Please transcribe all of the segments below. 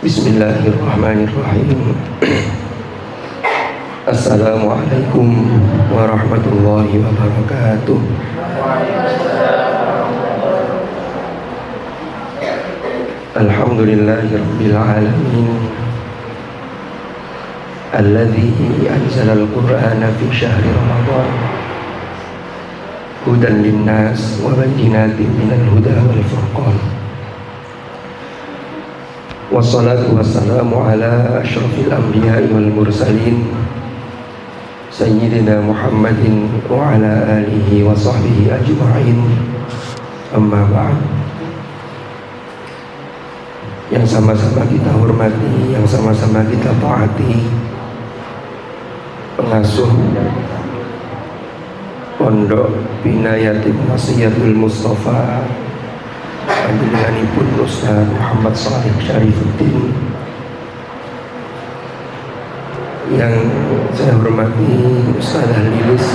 Bismillahirrahmanirrahim. Assalamualaikum warahmatullahi wabarakatuh. Alhamdulillahirabbil alamin. Alladzi anzalal qur'ana fi syahri Ramadan hudan linnas wa bayyinatin minal huda wal furqan. Wassalatu wassalamu ala asyrafil anbiya'i wal mursalin Sayyidina Muhammadin wa ala alihi wa sahbihi ajma'in. Amma ba'd. Yang sama-sama kita hormati, yang sama-sama kita taati, pengasuh Pondok Bina Yatim Wasiyatul Mustafa Panjenenganipun Ustaz Muhammad Shalih Syarifuddin, yang saya hormati Ustazah Lilis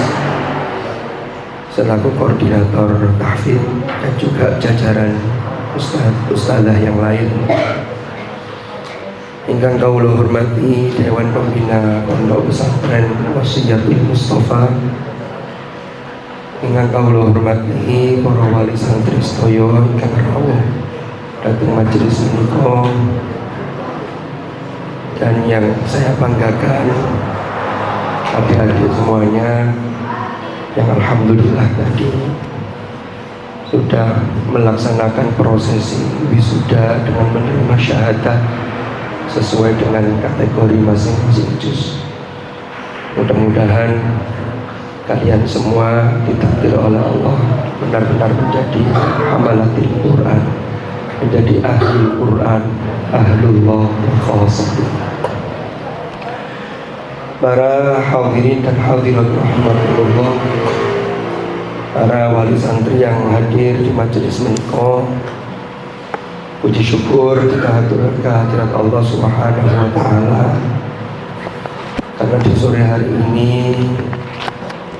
selaku koordinator tahfidz dan juga jajaran ustazah yang lain. Ingkang kawula hormati Dewan Pembina Pondok Pesantren Wasiyatul Mustafa, ingkang kawula hormati para wali santri sedaya ingkang rawuh dhateng majelis menika, dan yang saya banggakan adik-adik semuanya yang alhamdulillah tadi sudah melaksanakan prosesi wisuda dengan menerima syahadah sesuai dengan kategori masing-masing juz. Mudah-mudahan kalian semua ditakdir oleh Allah benar-benar menjadi hamalatil Quran, menjadi ahli Quran, ahlullah khasatuh. Para hadirin dan hadirat rahimakumullah, para wali santri yang hadir di majelis menika, puji syukur kita haturkan kehadirat Allah Subhanahu wa taala karena di sore hari ini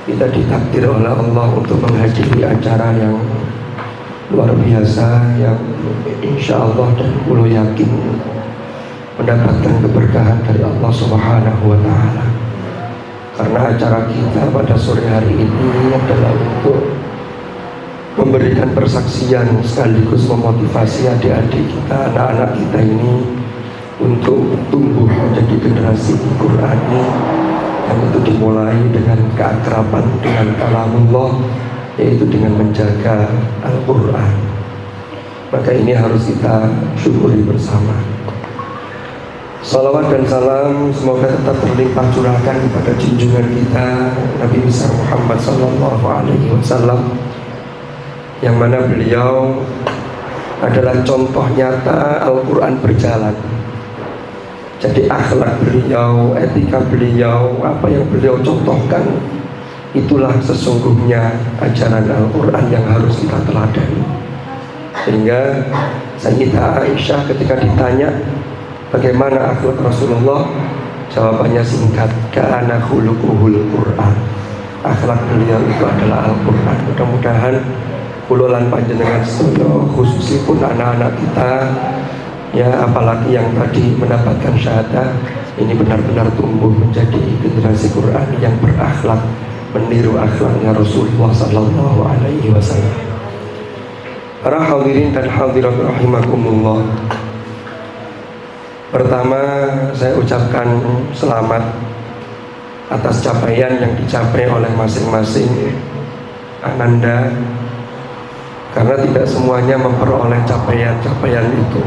kita ditakdir oleh Allah untuk menghadiri acara yang luar biasa, yang insya Allah dan kula yakin mendapatkan keberkahan dari Allah Subhanahu wa taala. Karena acara kita pada sore hari ini adalah untuk memberikan persaksian sekaligus memotivasi adik-adik kita, anak-anak kita ini untuk tumbuh menjadi generasi Qur'ani, yang itu dimulai dengan keakraban dengan kalamullah, yaitu dengan menjaga Al-Quran. Maka ini harus kita syukuri bersama. Salawat dan salam semoga tetap terlimpah curahkan kepada junjungan kita Nabi besar Muhammad sallallahu alaihi wasallam, yang mana beliau adalah contoh nyata Al-Quran berjalan. Jadi akhlak beliau, etika beliau, apa yang beliau contohkan, itulah sesungguhnya ajaran Al-Quran yang harus kita teladani. Sehingga Sayyidah Aisyah ketika ditanya bagaimana akhlak Rasulullah, jawabannya singkat, kana khuluquhul Quran. Akhlak beliau itu adalah Al-Quran. Mudah-mudahan kula lan panjenengan sedaya khususipun anak-anak kita, ya apalagi yang tadi mendapatkan syahadah, ini benar-benar tumbuh menjadi generasi Quran yang berakhlak, meniru akhlaknya Rasulullah sallallahu alaihi wasallam. Para hadirin dan hadirat rahimakumullah, pertama saya ucapkan selamat atas capaian yang dicapai oleh masing-masing ananda, karena tidak semuanya memperoleh capaian-capaian itu.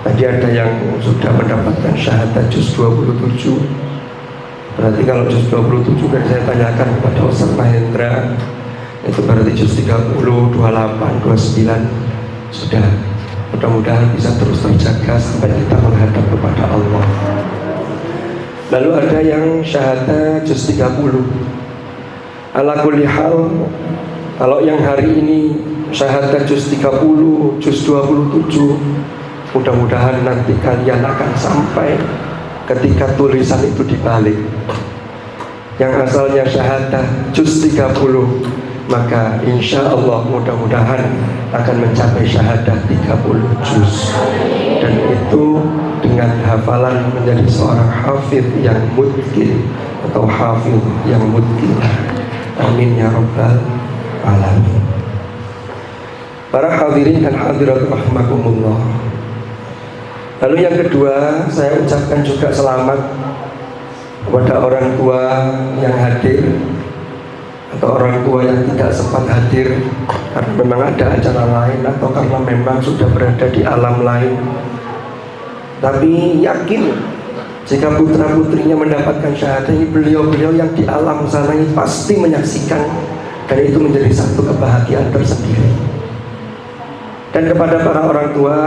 Tadi ada yang sudah mendapatkan syahadat juz 27. Berarti kalau juz 27 kan saya tanyakan kepada Ustaz Mahendra, itu berarti juz 30, 28, 29 sudah. Mudah-mudahan bisa terus terjaga sampai kita menghadap kepada Allah. Lalu ada yang syahadat juz 30. Ala kulli hal, kalau yang hari ini syahadat juz 30, juz 27, mudah-mudahan nanti kalian akan sampai ketika tulisan itu dibalik. Yang asalnya syahadah juz 30, maka insya Allah mudah-mudahan akan mencapai syahadah 30 juz. Dan itu hafalan menjadi seorang hafidh yang mutqin atau hafidh yang mutqin. Amin ya rabbal alamin. Para hadirin dan hadirat rahimakumullah. Lalu yang kedua, saya ucapkan juga selamat kepada orang tua yang hadir atau orang tua yang tidak sempat hadir karena memang ada acara lain atau karena memang sudah berada di alam lain. Tapi yakin jika putra-putrinya mendapatkan syahadat ini, beliau-beliau yang di alam sana ini pasti menyaksikan, dan itu menjadi satu kebahagiaan tersendiri. Dan kepada para orang tua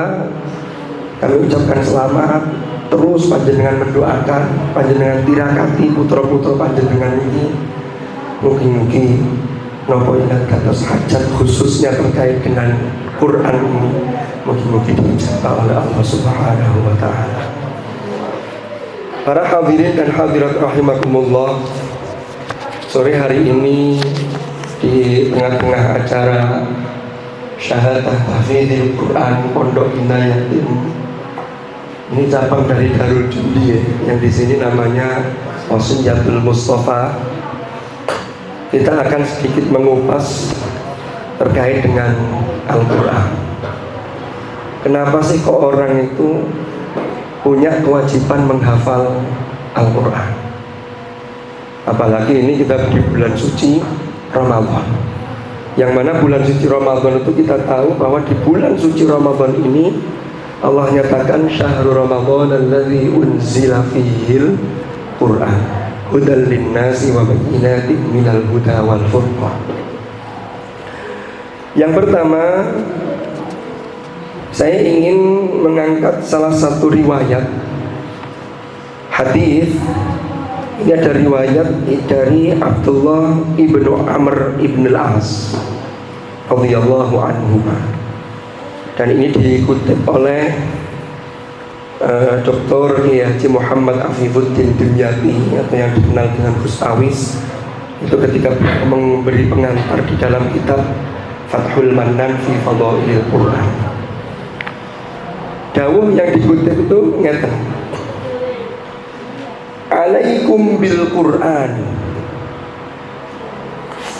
kami ucapkan selamat. Terus panjenengan mendoakan, panjenengan tirakati putra-putra panjenengan ini. Mugi-mugi nopo ingat kados hajat khususnya terkait dengan Quran ini, mugi-mugi diijabah oleh Allah Subhanahu wa taala. Para hadirin dan hadirat rahimakumullah, sore hari ini di tengah-tengah acara syahadah tahfidzil Quran Pondok Inayatin, ini cabang dari Darul Judi yang di sini namanya Wasunyatul Mustafa. Kita akan sedikit mengupas terkait dengan Al-Quran. Kenapa sih kok orang itu punya kewajiban menghafal Al-Quran? Apalagi ini kita di bulan suci Ramadan, yang mana bulan suci Ramadan itu kita tahu bahwa di bulan suci Ramadan ini Allah nyatakan syahrul Ramadan alladzi unzila fihil Quran hudal linnasi wa bayyinatin minal huda wal furqan. Yang pertama, saya ingin mengangkat salah satu riwayat hadis. Ini ada riwayat dari Abdullah ibnu Amr ibn al-As radhiyallahu anhu, dan ini dikutip oleh Dr. Haji Muhammad Afifuddin Dimyati atau yang dikenal dengan Gus Awis. Itu ketika memberi pengantar di dalam kitab Fathul Mannan fi Fadhailil Quran. Dawuh yang dikutip itu ngeten: alaikum bil Quran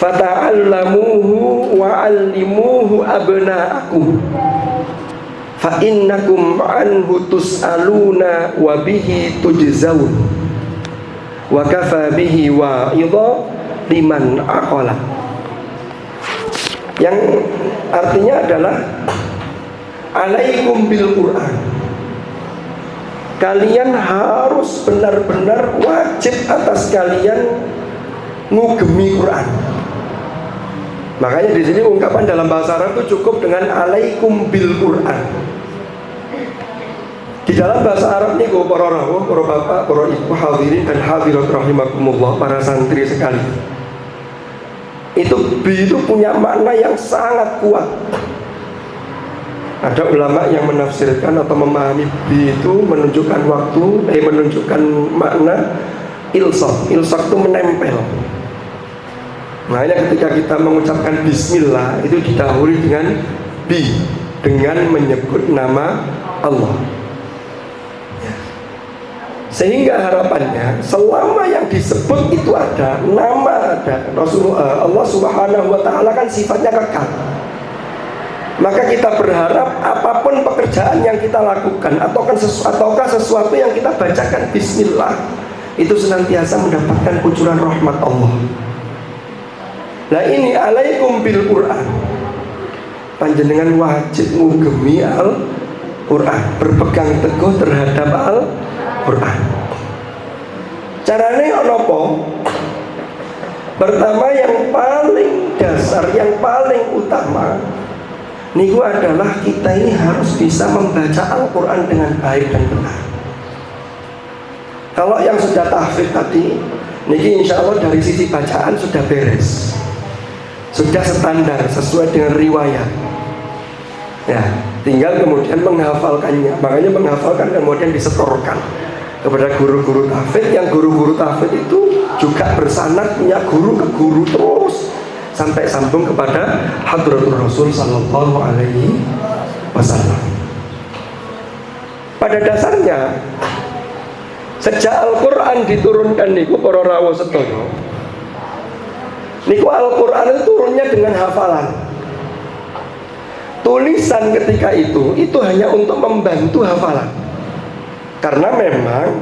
fata'allamuhu wa 'allimuhu abna'akum fa innakum anhu tus'aluna wa bihi tujzaun wa kafa bihi wa'idha liman aqala. Yang artinya adalah alaikum bil Quran, kalian harus benar-benar wajib atas kalian ngugemi Quran. Makanya di sini ungkapan dalam bahasa Arab itu cukup dengan alaikum bil Quran. Di dalam bahasa Arab ini para rawuh, para bapak, para ibu hadirin dan hadirat rahimakumullah, para santri sekali, itu bi itu punya makna yang sangat kuat. Ada ulama yang menafsirkan atau memahami bi itu menunjukkan waktu, menunjukkan makna ilsaq. Ilsaq itu menempel. Makanya ketika kita mengucapkan bismillah itu didahului dengan bi, dengan menyebut nama Allah. Sehingga harapannya selama yang disebut itu ada nama, ada Rasulullah, Allah Subhanahu wa taala kan sifatnya kekal. Maka kita berharap apapun pekerjaan yang kita lakukan ataukah sesuatu yang kita bacakan bismillah itu senantiasa mendapatkan kucuran rahmat Allah. Nah ini alaikum bil Quran, panjenengan wajib ngugemi Al-Quran, berpegang teguh terhadap Al-Quran. Caranya apa? Pertama, yang paling dasar, yang paling utama niku adalah kita ini harus bisa membaca Al-Quran dengan baik dan benar. Kalau yang sudah tahfidz tadi, niki insya Allah dari sisi bacaan sudah beres, sudah standar sesuai dengan riwayat. Ya, tinggal kemudian menghafalkannya. Makanya menghafalkan kemudian disetorkan kepada guru-guru tahfidz, yang guru-guru tahfidz itu juga bersanad punya guru ke guru terus sampai sambung kepada Hadratul Rasul sallallahu alaihi wasallam. Pada dasarnya Sejak Al-Quran diturunkan niku para rawuh sedaya, niku Al-Quran itu turunnya dengan hafalan. Tulisan ketika itu hanya untuk membantu hafalan. Karena memang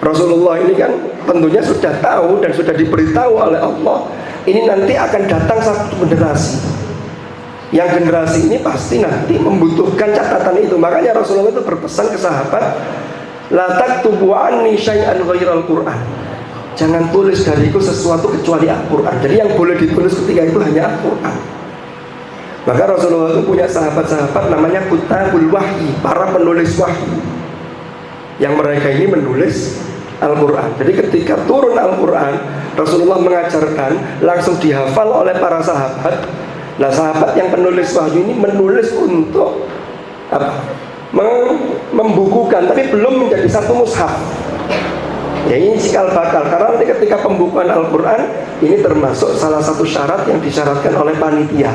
Rasulullah ini kan tentunya sudah tahu dan sudah diberitahu oleh Allah, ini nanti akan datang satu generasi. Yang generasi ini pasti nanti membutuhkan catatan itu. Makanya Rasulullah itu berpesan ke sahabat, la taktubu anni syai'an ghairal Qur'an. Jangan tulis dariku sesuatu kecuali Al-Quran. Jadi yang boleh ditulis ketika itu hanya Al-Quran. Maka Rasulullah itu punya sahabat-sahabat namanya kutabul wahyi, para penulis wahyi, yang mereka ini menulis Al-Quran. Jadi ketika turun Al-Quran, Rasulullah mengajarkan langsung dihafal oleh para sahabat. Nah, sahabat yang penulis wahyu ini menulis untuk apa? Membukukan, tapi belum menjadi satu mushaf. Ya, ini cikal bakal. Karena nanti ketika pembukuan Al-Quran, ini termasuk salah satu syarat yang disyaratkan oleh panitia,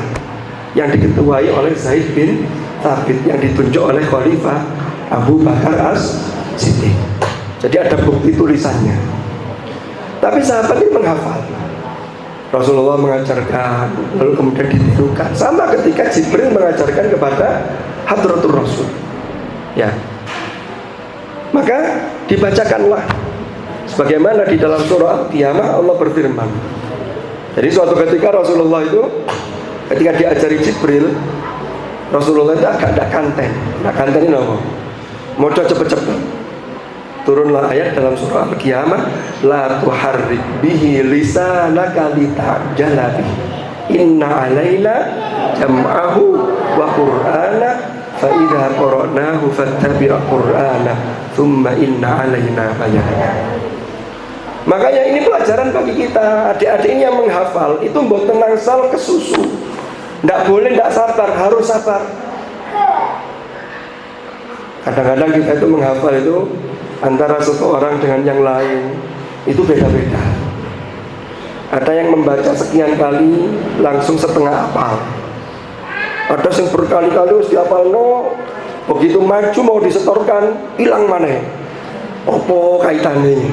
yang diketuai oleh Zaid bin Thabit, yang ditunjuk oleh Khalifah Abu Bakar As-Siddiq. Jadi ada bukti tulisannya. Tapi sahabat ini menghafal. Rasulullah mengajarkan, lalu kemudian ditirukan. Sama ketika Jibril mengajarkan kepada Hadratul Rasul. Ya. Maka dibacakanlah. Sebagaimana di dalam surah Al-Qiyamah Allah berfirman. Jadi suatu ketika Rasulullah itu ketika diajari Jibril, Rasulullah itu agak tidak kanten. Nah, kanten ini apa? Mau cepet-cepet. Turunlah ayat dalam surah Al-Qiyamah, la tuharrik bihi lisanaka litajala bihi inna alaina jam'ahu wa qur'ana fa idza qara'nahu fattabi' qur'ana thumma inna alaina bayana. Makanya ini pelajaran bagi kita, adik-adik ini yang menghafal itu mbok tenang sal kesusu. Tidak boleh tidak sabar, harus sabar. Kadang-kadang kita itu menghafal itu antara satu orang dengan yang lain itu beda-beda. Ada yang membaca sekian kali langsung setengah hafal. Ada yang berkali-kali harus dihafal, no. Begitu maju mau disetorkan hilang mana? Opo kaitannya?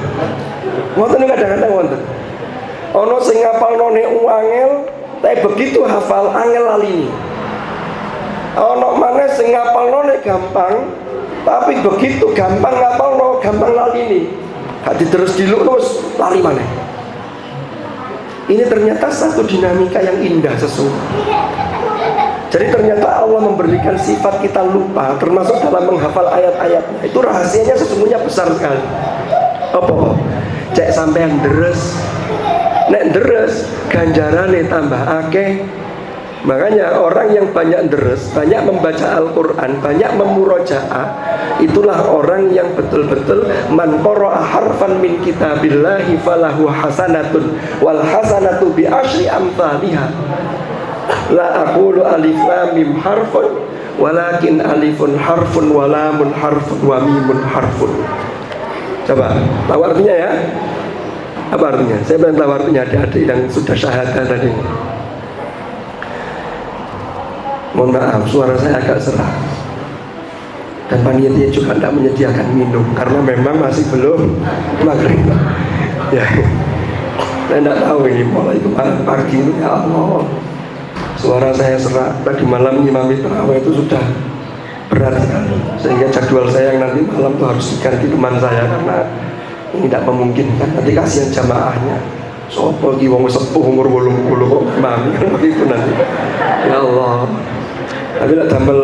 Wonten kadang-kadang wonten. Ono sing ngapalno nek angel, tapi begitu hafal angel lali. Ono mana sing ngapalno nek gampang, tapi begitu gampang ngapalno gampang lali ini. Hati terus diluk terus lali mana? Ini ternyata satu dinamika yang indah sesungguhnya. Jadi ternyata Allah memberikan sifat kita lupa, termasuk dalam menghafal ayat-ayatnya. Itu rahasianya sesungguhnya besar sekali. Apa? Cek sampean deres, nek deres ganjarane tambah akeh. Makanya orang yang banyak deres, banyak membaca Al-Quran, banyak memurojaah, itulah orang yang betul-betul man qara'a harfan min kitabillahi falahu hasanatun wal hasanatu bi asyri amthaliha. La aqulu alif lam mim harfun walakin alifun harfun wa lamun harfun wa mimun harfun. Coba, tahu artinya ya? Apa artinya? Saya belum tahu artinya, adik-adik yang sudah syahadat tadi. Mohon maaf, suara saya agak serak. Dan panitia juga tidak menyediakan minum karena memang masih belum maghrib. Ya, saya tidak tahu ini mulai kemarin pagi itu, ya Allah, suara saya serak. Tadi malam imami tarawih itu sudah berat sekali, sehingga jadwal saya yang nanti malam itu harus diganti teman saya karena ini tidak memungkinkan. Nanti kasihan jamaahnya. Sopo ki wong sepuh umur 80 kok mami kan begitu nanti. Ya Allah. Tapi nek damel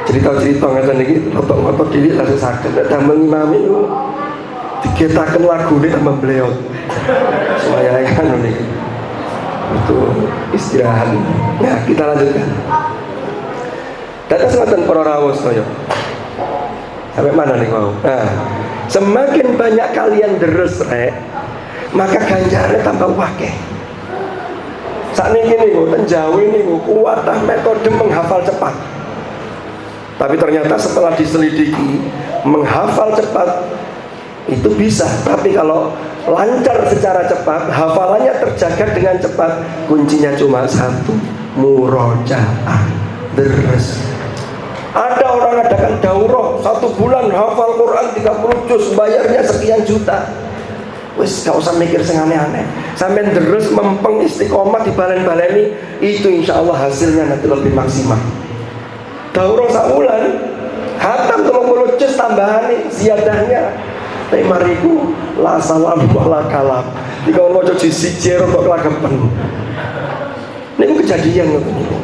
cerita-cerita ngeten iki otot-otot dhewe langsung saged. Nek damel imami itu diketaken lagune tambah beliau. Supaya kan niki. Itu istirahat. Nah, kita lanjutkan. Data selatan para rawuh sedaya. Sampai mana nih kau? Nah, semakin banyak kalian deres rek, maka ganjarannya tambah wakeh. Saat ini nih, tenjawi nih, kuatah metode menghafal cepat. Tapi ternyata setelah diselidiki, menghafal cepat itu bisa. Tapi kalau lancar secara cepat, hafalannya terjaga dengan cepat, kuncinya cuma satu, murojaah, deres. Ada orang adakan daurah 1 bulan hafal Quran 30 juz, bayarnya sekian juta. Wis gak usah mikir sing aneh-aneh. Sampeyan terus mempeng istiqomah di balen-baleni, itu insya Allah hasilnya nanti lebih maksimal. Daurah 1 bulan, hatam 30 juz tambahan nih, ziyadahnya 5.000 la salam wala kalam. Dikon maca siji kok kelagapan. Niku kejadian ngoten niku.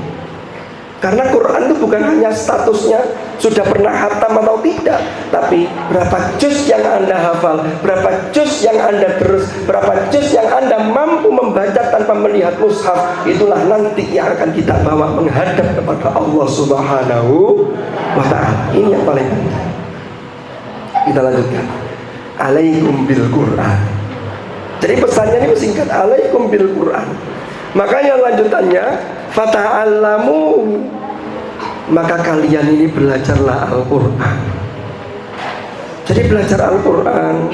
Karena Quran itu bukan hanya statusnya sudah pernah hatam atau tidak, tapi berapa juz yang Anda hafal, berapa juz yang Anda terus, berapa juz yang Anda mampu membaca tanpa melihat mushaf, itulah nanti yang akan kita bawa menghadap kepada Allah Subhanahu wa ta'ala. Ini yang paling penting. Kita lanjutkan. Alaikum bil Quran. Jadi pesannya ini singkat, alaikum bil Quran. Makanya lanjutannya, fata'allamu, maka kalian ini belajarlah Al-Quran. Jadi belajar Al-Quran,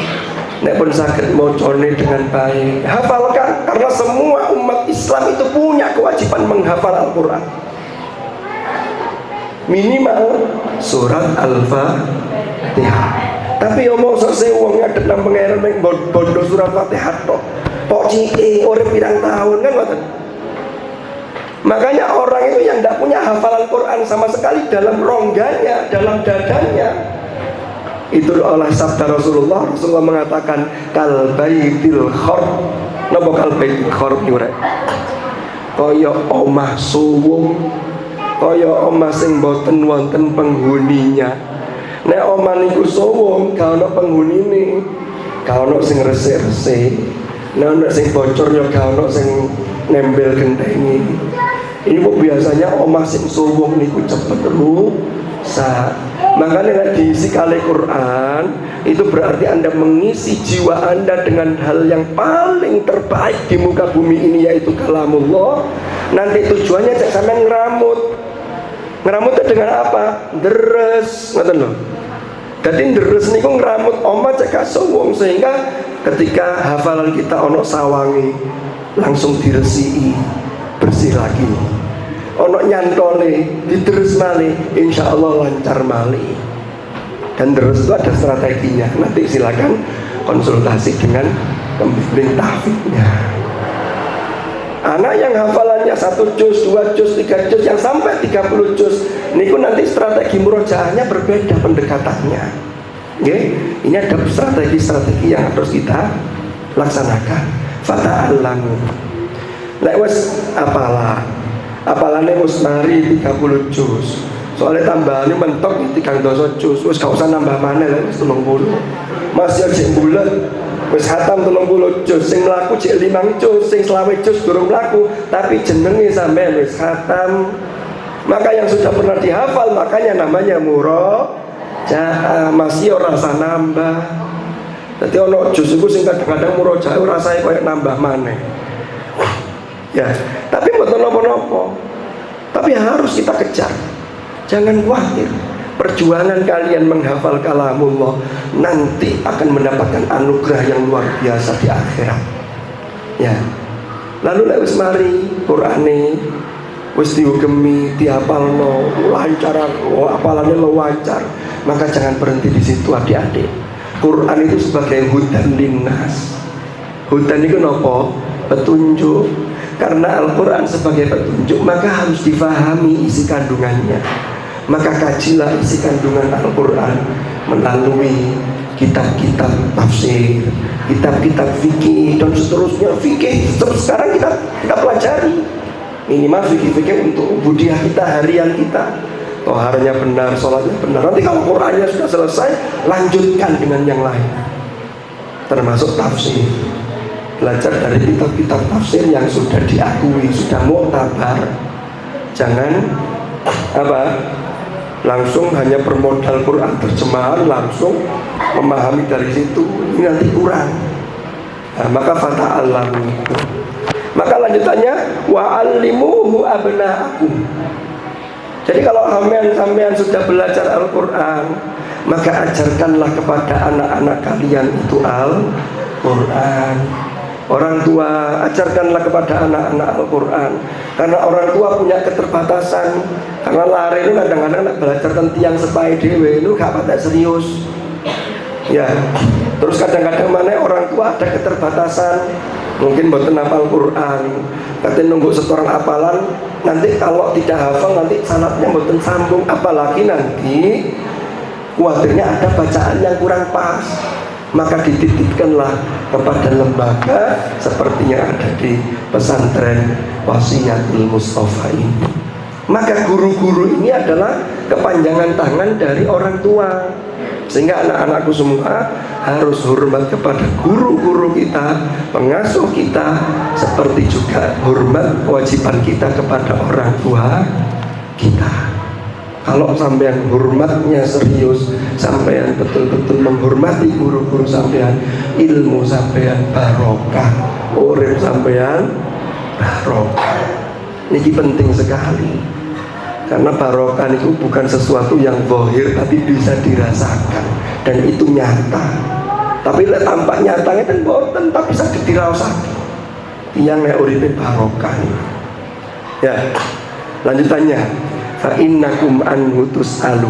nek pun sakit mocone dengan baik, hafalkan. Karena semua umat Islam itu punya kewajiban menghafal Al-Quran. Minimal surat Al-Fatihah. Tapi omong sese wong ngadep nang pangeran ning bondo surat Fatihah tok. Pok cike urip pirang tahun kan ngoten. Makanya orang itu yang tidak punya hafalan Quran sama sekali dalam rongganya, dalam dadanya, itu oleh sabda Rasulullah mengatakan kal baitil khorb. Napa kal baitil khorb niku rek? Kaya omah suwung, kaya omah sing boten wonten penghuninya. Nek omah niku suwung, gak ono penghunine, gak ono sing resik-resik. Nek ono sing bocor ya gak ono sing nembel genteni. Ini kok biasanya omah sing suwung niku cepet rusak. Makanya nek diisi kali Quran, itu berarti Anda mengisi jiwa Anda dengan hal yang paling terbaik di muka bumi ini, yaitu kalamullah. Nanti tujuannya cek sampean ngeramut. Ngeramutnya dengan apa? Deres, ngoten lho. Jadi deres niku ngeramut omah cek suwung, sehingga ketika hafalan kita ono sawangi langsung diresiki, bersih lagi. Ono nyantole diterus malih, insya Allah lancar malih. Dan terus itu ada strateginya. Nanti silakan konsultasi dengan pembimbing tahfidznya. Anak yang hafalannya 1 juz, 2 juz, 3 juz, yang sampai 30 juz, niku nanti strategi murojaahnya berbeda pendekatannya. Oke? Ini ada strategi-strategi yang harus kita laksanakan. Fata'allamu. Lek wis apalah. Apalane wis mari 30 juz. Soalnya tambahane mentok 3 juz. Wis gak usah nambah maneh lek wis 30. Masih jek bulan wis khatam 30 juz, sing mlaku jek 5 juz, sing 20 juz durung mlaku, tapi jenenge sampean wis khatam. Maka yang sudah pernah dihafal makanya namanya murojaah, masih ora rasa nambah. Dadi ono juz iku sing kadang-kadang murojaah rasane koyo nambah maneh. Ya, tapi mboten napa-napa. Tapi harus kita kejar. Jangan khawatir. Perjuangan kalian menghafal kalamullah nanti akan mendapatkan anugerah yang luar biasa di akhirat. Ya. Lalu lek wis mari Qur'ane wis diugemi, dihafalno, lancar, apalane lancar, maka jangan berhenti di situ adik-adik. Quran itu sebagai hudan linnas. Hudan itu napa? Petunjuk. Karena Al-Quran sebagai petunjuk, maka harus difahami isi kandungannya. Maka kajilah isi kandungan Al-Quran melalui kitab-kitab tafsir, kitab-kitab fikih, dan seterusnya. Fikih terus sekarang kita pelajari. Minimal fikih-fikih untuk budiah kita, harian kita. Toharnya benar, sholatnya benar. Nanti kalau Qurannya sudah selesai, lanjutkan dengan yang lain, termasuk tafsir. Belajar dari kitab-kitab tafsir yang sudah diakui, sudah muktabar. Jangan langsung hanya bermodal Quran terjemahan, langsung memahami dari situ, ini nanti kurang. Nah, maka fata'allamu. Maka lanjutannya wa'allimuhu abna'akum. Jadi kalau sampean sudah belajar Al-Quran, maka ajarkanlah kepada anak-anak kalian itu Al-Quran. Orang tua, ajarkanlah kepada anak-anak Al-Quran. Karena orang tua punya keterbatasan. Karena lari itu kadang-kadang belajar tentang tiang sepai dewe itu gak pada serius. Ya, terus kadang-kadang mana orang tua ada keterbatasan, mungkin boten hafal Quran, katanya nunggu setoran hafalan, nanti kalau tidak hafal nanti sanatnya boten sambung, apalagi nanti khawatirnya ada bacaan yang kurang pas. Maka dititipkanlah kepada lembaga seperti yang ada di pesantren Wasiyatul Mustafa ini. Maka guru-guru ini adalah kepanjangan tangan dari orang tua. Sehingga anak-anakku semua harus hormat kepada guru-guru kita, pengasuh kita, seperti juga hormat kewajiban kita kepada orang tua kita. Kalau sampean hormatnya serius, sampean betul-betul menghormati guru-guru sampean, ilmu sampean barokah, urip sampean barokah. Ini penting sekali. Karena barokah itu bukan sesuatu yang zahir, tapi bisa dirasakan dan itu nyata. Tapi tampak nyatanya kan boten, tapi saged dirasakan. Yang nek uripe barokah. Ya, lanjutannya. Fa innakum anhu tus'alu.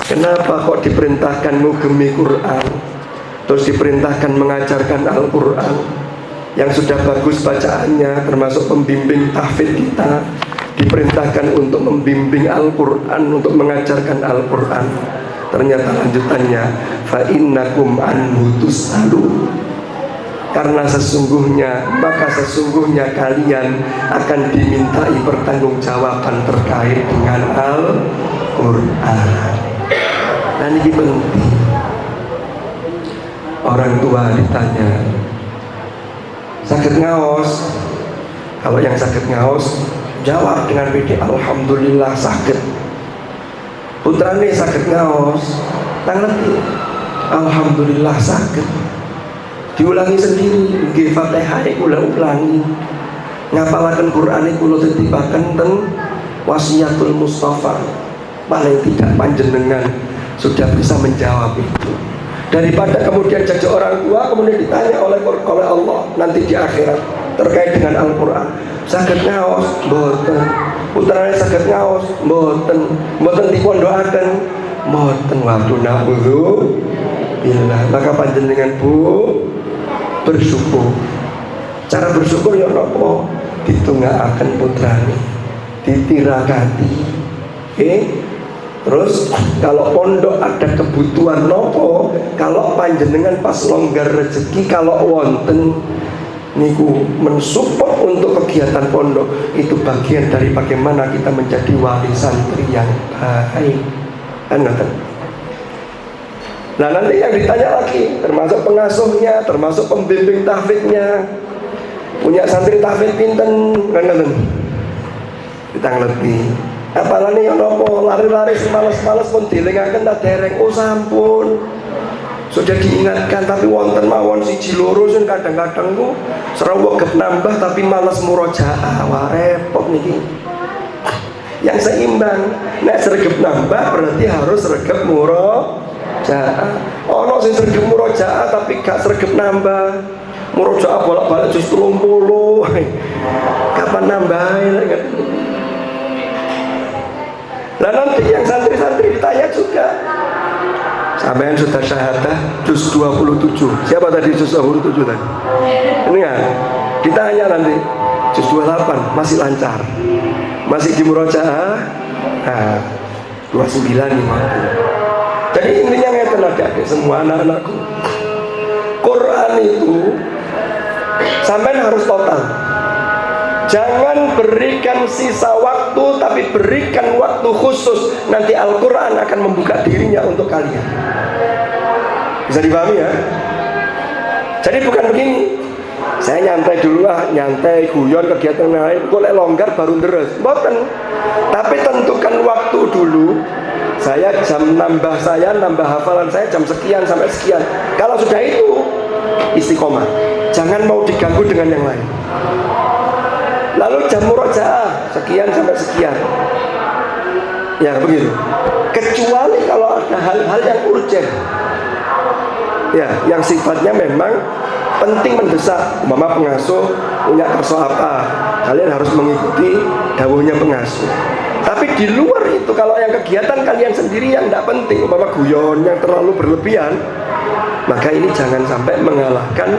Kenapa kok diperintahkan ngugemi Quran, terus diperintahkan mengajarkan Al-Quran yang sudah bagus bacaannya, termasuk pembimbing tahfidz kita, diperintahkan untuk membimbing Al-Quran, untuk mengajarkan Al-Quran. Ternyata lanjutannya, fa innakum anhu tus'alu. Karena maka sesungguhnya kalian akan dimintai pertanggungjawaban terkait dengan Al-Quran. Dan ini penting. Orang tua ditanya, sakit ngaos? Kalau yang sakit ngaos, jawab dengan pede, alhamdulillah sakit. Putrane sakit ngaos, tangleti, alhamdulillah sakit. Diulangi sendiri, nggih Fatihah kula ulangi. Ngapalaken Quran kula titipaken teng Wasiyatul Mustafa. Paling tidak panjenengan sudah bisa menjawab itu. Daripada kemudian jadi orang tua kemudian ditanya oleh Allah nanti di akhirat terkait dengan Al-Quran. Saged ngaos mboten. Putrane saged ngaos mboten. Mboten dipondokaken mboten. Waktu na'udzu billah. Maka panjenengan Bu bersyukur. Cara bersyukur ya napa? Ditungakaken putrane, ditirakati. Terus kalau pondok ada kebutuhan nopo, kalau panjenengan pas longgar rezeki, kalau wonten niku mensupport untuk kegiatan pondok, itu bagian dari bagaimana kita menjadi wali santri yang baik. Nah nanti yang ditanya lagi, termasuk pengasuhnya, termasuk pembimbing tahfidznya, punya santri tahfidz pinten, ditangleti. Apalane yang nopo lari-lari semales-males pun dilingaken tak dereng. Oh sampun, sudah diingatkan tapi wonten mawon siji loro sing kadang-kadang ku sreweg nambah tapi males murojaah. Wah repot niki. Yang seimbang, nek sregep nambah berarti harus sregep murojaah. Ono sing sregep murojaah tapi gak sregep nambah. Murojaah bolak-balik justru 30. Kapan nambahin? Nah nanti yang santri-santri ditanya juga, sampean sudah syahadah juz 27. Siapa tadi juz 27 tadi? Ini ya, ditanya nanti juz 28 masih lancar, masih di murojaah. Nah 29 nih. Jadi intinya ngeten adik-adik semua anak-anakku, Quran itu sampean harus total. Jangan berikan sisa waktu, tapi berikan waktu khusus. Nanti Al-Quran akan membuka dirinya untuk kalian. Bisa dipahami ya? Jadi bukan begini, saya nyantai dulu lah, nyantai, guyon, kegiatan lain, boleh longgar baru deres, boten. Tapi tentukan waktu dulu. Saya nambah hafalan saya jam sekian sampai sekian. Kalau sudah itu istiqomah, jangan mau diganggu dengan yang lain. Lalu jam murojaah sekian sampai sekian. Ya begitu. Kecuali kalau ada hal-hal yang urgent, ya, yang sifatnya memang penting mendesak, umpama pengasuh punya kerso apa, kalian harus mengikuti dawuhnya pengasuh. Tapi di luar itu, kalau yang kegiatan kalian sendiri yang tidak penting, umpama guyon yang terlalu berlebihan, maka ini jangan sampai mengalahkan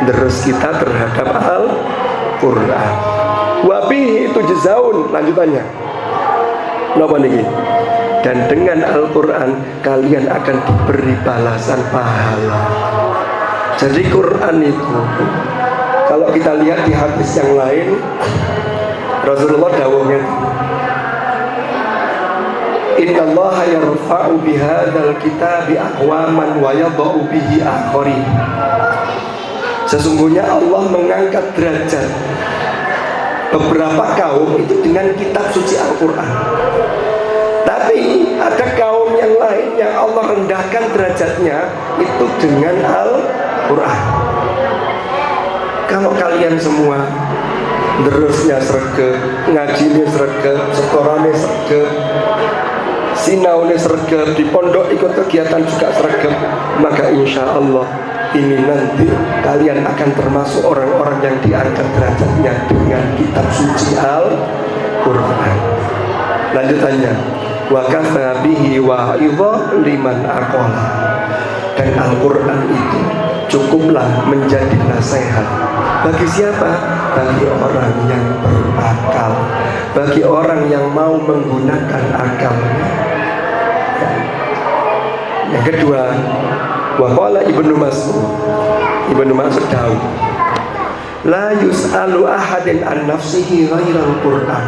deres kita terhadap Al-Quran. Wabihi itu jezaun, lanjutannya napa niki? Dan dengan Al-Quran kalian akan diberi balasan pahala. Jadi Quran itu, kalau kita lihat di hadis yang lain, Rasulullah dawuhnya, innallaha yarfa'u bihadzal kitabi aqwaman wa yadha'u bihi akharin. Sesungguhnya Allah mengangkat derajat beberapa kaum itu dengan kitab suci Al-Quran. Tapi ada kaum yang lain yang Allah rendahkan derajatnya itu dengan Al-Quran. Kalau kalian semua derusnya sregep, ngajinya sregep, setorane sregep, sinaune sregep, di pondok ikut kegiatan juga sregep, maka insya Allah ini nanti kalian akan termasuk orang-orang yang diangkat derajatnya dengan kitab suci Al-Quran. Lanjutannya, wa kafa bihi wa'idha liman aqala. Dan Al-Quran itu cukuplah menjadi nasihat. Bagi siapa? Bagi orang yang berakal, bagi orang yang mau menggunakan akalnya. Yang kedua, wa qala Ibnu Mas'ud tahu, la yus'alu ahadin an nafsihi ghairal Qur'an.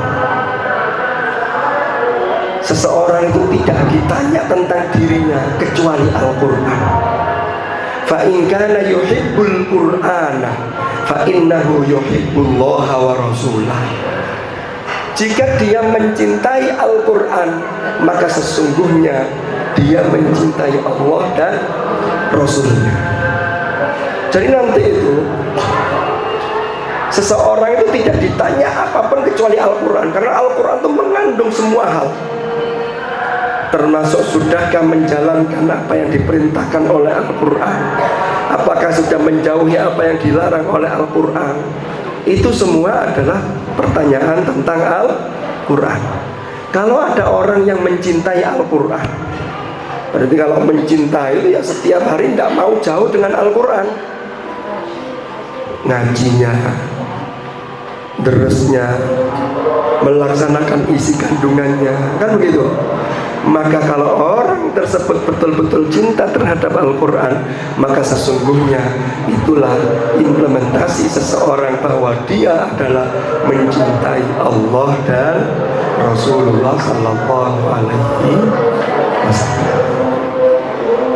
Seseorang itu tidak ditanya tentang dirinya kecuali Al-Quran. Fa in kana yuhibbul Qur'ana fa innahu yuhibbullaha wa rasulah. Jika dia mencintai Al-Quran, maka sesungguhnya dia mencintai Allah dan Rasulnya. Jadi nanti itu seseorang itu tidak ditanya apapun kecuali Al-Quran, karena Al-Quran itu mengandung semua hal, termasuk sudahkah menjalankan apa yang diperintahkan oleh Al-Quran, apakah sudah menjauhi apa yang dilarang oleh Al-Quran. Itu semua adalah pertanyaan tentang Al-Quran. Kalau ada orang yang mencintai Al-Quran, berarti kalau mencintai itu ya setiap hari tidak mau jauh dengan Al-Quran, ngajinya, deresnya, melaksanakan isi kandungannya, kan begitu. Maka kalau orang tersebut betul-betul cinta terhadap Al-Quran, maka sesungguhnya itulah implementasi seseorang bahwa dia adalah mencintai Allah dan Rasulullah Sallallahu Alaihi Wasallam.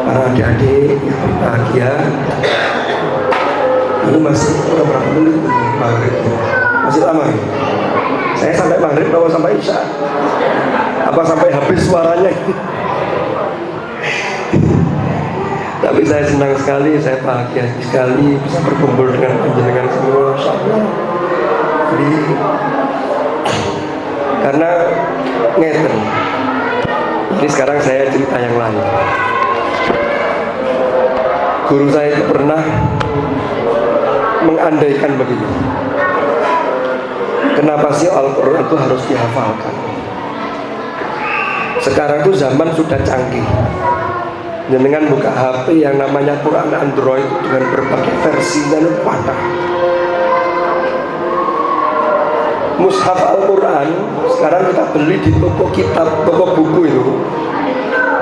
Para adik-adik yang berbahagia, ini masih berapa menit maghrib? Masih lama ya? Saya sampai maghrib atau sampai isya? Apa sampai habis suaranya? Tapi saya senang sekali, saya bahagia sekali bisa berkumpul dengan panjenengan semua, insyaallah. Jadi karena ngeten. Ini sekarang saya cerita yang lain. Guru saya itu pernah mengandaikan begini, kenapa sih Al-Quran itu harus dihafalkan? Sekarang itu zaman sudah canggih, dengan buka HP yang namanya Quran Android dengan berbagai versinya itu patah. Mushaf Al-Quran sekarang kita beli di toko kitab, toko buku itu.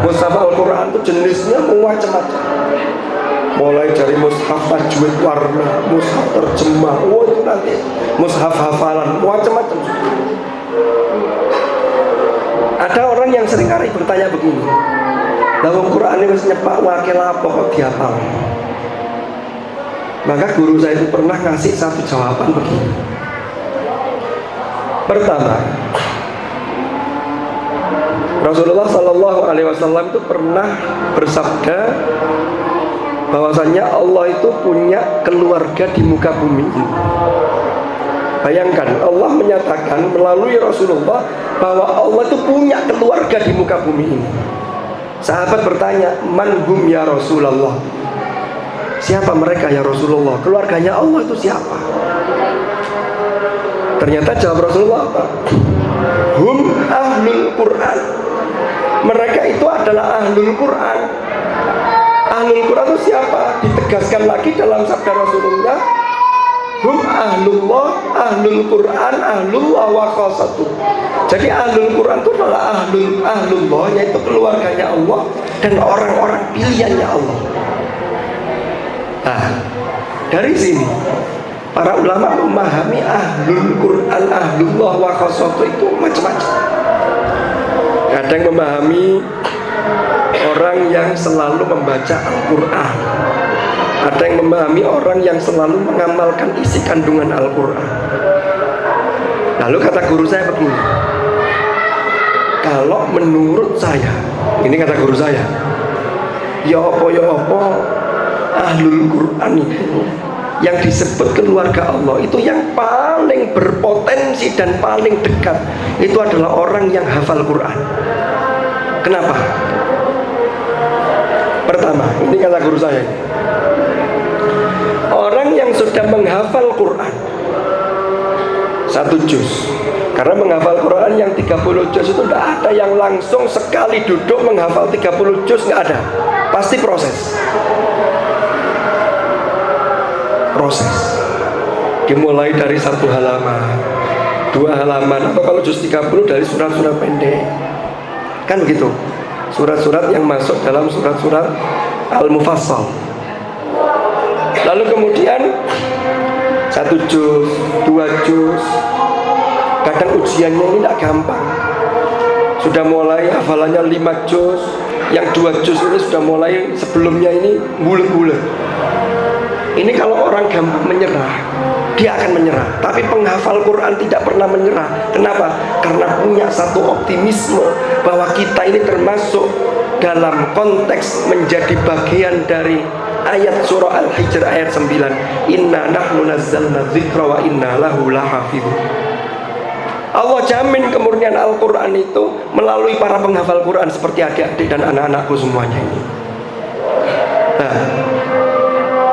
Mushaf Al-Quran itu jenisnya macam-macam, mulai dari mushaf tajwid warna, mushaf terjemah, itu nanti mushaf hafalan, macam-macam. Ada orang yang sering kali bertanya begini, dalam Quran ini mesti nyepak wakil apa kok dihafal? Maka guru saya itu pernah ngasih satu jawaban begini. Pertama, Rasulullah Sallallahu Alaihi Wasallam itu pernah bersabda bahwasannya Allah itu punya keluarga di muka bumi ini. Bayangkan, Allah menyatakan melalui Rasulullah bahwa Allah itu punya keluarga di muka bumi ini. Sahabat bertanya, man hum ya Rasulullah? Siapa mereka ya Rasulullah? Keluarganya Allah itu siapa? Ternyata jawab Rasulullah apa? Hum ahlul Quran. Mereka itu adalah ahlul Quran. Ahlul Quran itu siapa? Ditegaskan lagi dalam sabda Rasulullah, hum ahlullah, ahlul Quran, ahlullah wa khasatuh. Jadi ahlul Quran itu adalah ahlullah, yaitu keluarganya Allah dan orang-orang pilihannya Allah. Nah, dari sini para ulama memahami ahlul Quran, ahlullah wa khasatuh itu macam-macam. Ada yang memahami orang yang selalu membaca Al-Quran. Ada yang memahami orang yang selalu mengamalkan isi kandungan Al-Quran. Lalu kata guru saya begini, kalau menurut saya, ini kata guru saya, ya apa ahlul Quran itu yang disebut keluarga Allah itu yang paling berpotensi dan paling dekat itu adalah orang yang hafal Quran. Kenapa? Pertama, ini kata guru saya, orang yang sudah menghafal Quran 1 juz, karena menghafal Quran yang 30 juz itu tidak ada yang langsung sekali duduk menghafal 30 juz, nggak ada, pasti proses. Dimulai dari 1 halaman, 2 halaman, atau kalau juz 30 dari surat-surat pendek, kan begitu. Surat-surat yang masuk dalam surat-surat Al-Mufassal. Lalu kemudian 1 juz, 2 juz. Kadang ujiannya ini tidak gampang. Sudah mulai hafalannya 5 juz, yang 2 juz ini sudah mulai sebelumnya ini bulet-bulet. Ini kalau orang gampang menyerah, dia akan menyerah. Tapi penghafal Quran tidak pernah menyerah. Kenapa? Karena punya satu optimisme bahwa kita ini termasuk dalam konteks menjadi bagian dari ayat surah Al-Hijr ayat 9. Inna nahnu nazzalna dzikra wa inna lahu lahafidhun. Allah jamin kemurnian Al-Quran itu melalui para penghafal Quran seperti adik-adik dan anak-anakku semuanya ini. Nah,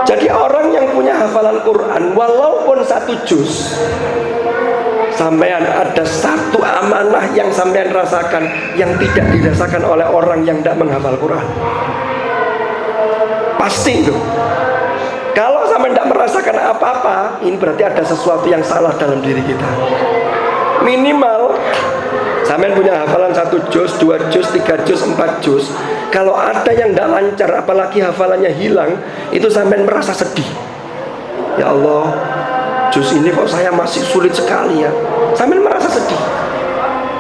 jadi orang yang punya hafalan Quran walaupun 1 juz, sampean ada satu amanah yang sampean rasakan yang tidak dirasakan oleh orang yang tidak menghafal Quran. Pasti itu. Kalau sampean tidak merasakan apa-apa, ini berarti ada sesuatu yang salah dalam diri kita. Minimal sampean punya hafalan 1 juz, 2 juz, 3 juz, 4 juz. Kalau ada yang tidak lancar, apalagi hafalannya hilang, itu sampean merasa sedih. Ya Allah, juz ini kok saya masih sulit sekali ya. Sampean merasa sedih.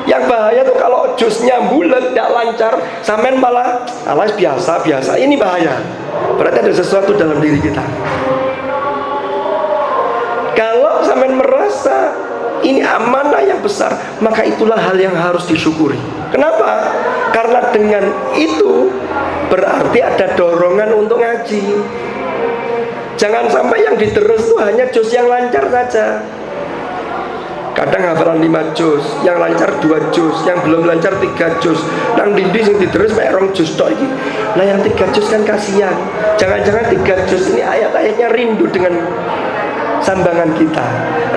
Yang bahaya tuh kalau juznya bulat, tidak lancar, sampean malah alas biasa. Ini bahaya. Berarti ada sesuatu dalam diri kita. Kalau sampean merasa ini amanah yang besar, maka itulah hal yang harus disyukuri. Kenapa? Karena dengan itu berarti ada dorongan untuk ngaji. Jangan sampai yang diterus itu hanya juz yang lancar saja. Kadang hafalan 5 juz, yang lancar 2 juz, yang belum lancar 3 juz. Nang dindi sing diterus mek 2 juz tok iki. Lah yang 3 juz kan kasihan. Jangan-jangan 3 juz ini ayat-ayatnya rindu dengan sambangan kita,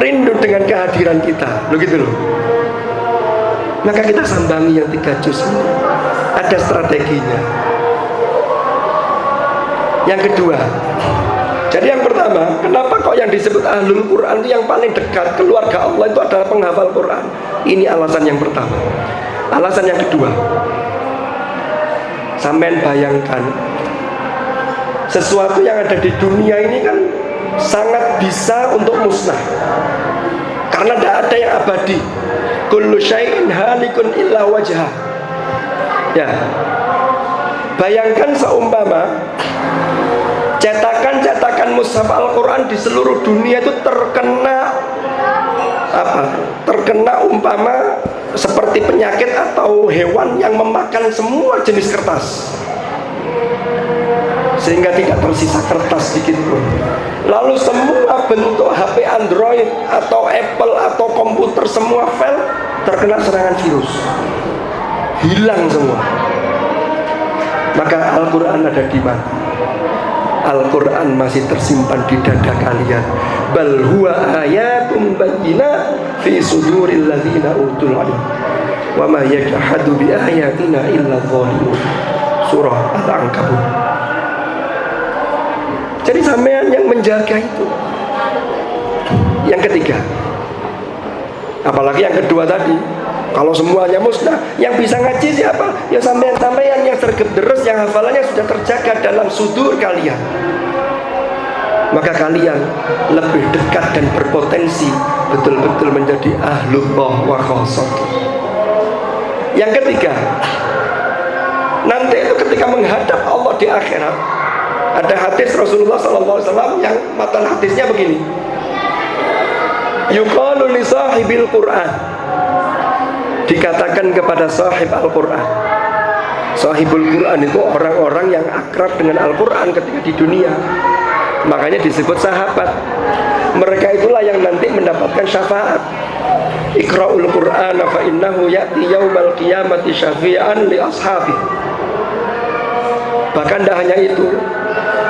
rindu dengan kehadiran kita, lo gitu loh. Maka kita sambangi yang 3 juz ini. Ada strateginya. Yang kedua, jadi yang pertama, kenapa kok yang disebut ahlul Quran itu yang paling dekat keluarga Allah itu adalah penghafal Quran? Ini alasan yang pertama. Alasan yang kedua, sampean bayangkan sesuatu yang ada di dunia ini kan sangat bisa untuk musnah, karena tidak ada yang abadi. Kullu syai'in halikun illa wajhah. Ya, bayangkan seumpama cetakan mushaf Al-Quran di seluruh dunia itu terkena umpama seperti penyakit atau hewan yang memakan semua jenis kertas, sehingga tidak tersisa kertas sedikit pun. Lalu semua bentuk HP Android atau Apple atau komputer, semua file terkena serangan virus, hilang semua. Maka Al-Quran ada di mana? Al-Quran masih tersimpan di dada kalian. Bal huwa ayatum bayyinat fi suduril ladzina utul ilm wa ma yajhadu bi ayatina illa dhalimun. Surah Al-Ankabut. Jadi sampean yang menjaga itu. Yang ketiga, apalagi yang kedua tadi, kalau semuanya musnah, yang bisa ngaji siapa? Ya sampean-sampean yang sergap deres, yang hafalannya sudah terjaga dalam sudur kalian. Maka kalian lebih dekat dan berpotensi betul-betul menjadi ahlullah wa khassatuh. Yang ketiga, nanti itu ketika menghadap Allah di akhirat, ada hadis Rasulullah SAW yang matan hadisnya begini. Yuqalu li sahibil Qur'an, dikatakan kepada sahib Al-Quran. Sahibul Quran itu orang-orang yang akrab dengan Al-Quran ketika di dunia. Makanya disebut sahabat. Mereka itulah yang nanti mendapatkan syafaat. Iqra'ul Qur'an fa innahu ya'ti yaumal qiyamati syafi'an li ashabi. Bahkan tidak hanya itu,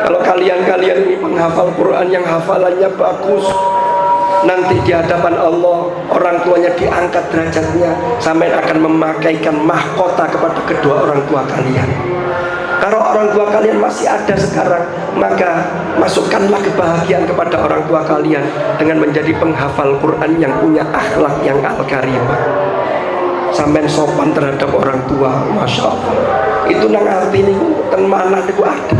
kalau kalian ini penghafal Quran yang hafalannya bagus, nanti di hadapan Allah orang tuanya diangkat derajatnya, sampai akan memakaikan mahkota kepada kedua orang tua kalian. Kalau orang tua kalian masih ada sekarang, maka masukkanlah kebahagiaan kepada orang tua kalian dengan menjadi penghafal Quran yang punya akhlak yang al-karimah. Sampai sopan terhadap orang tua, masya Allah. Itu nang arti niku ten manah niku ada.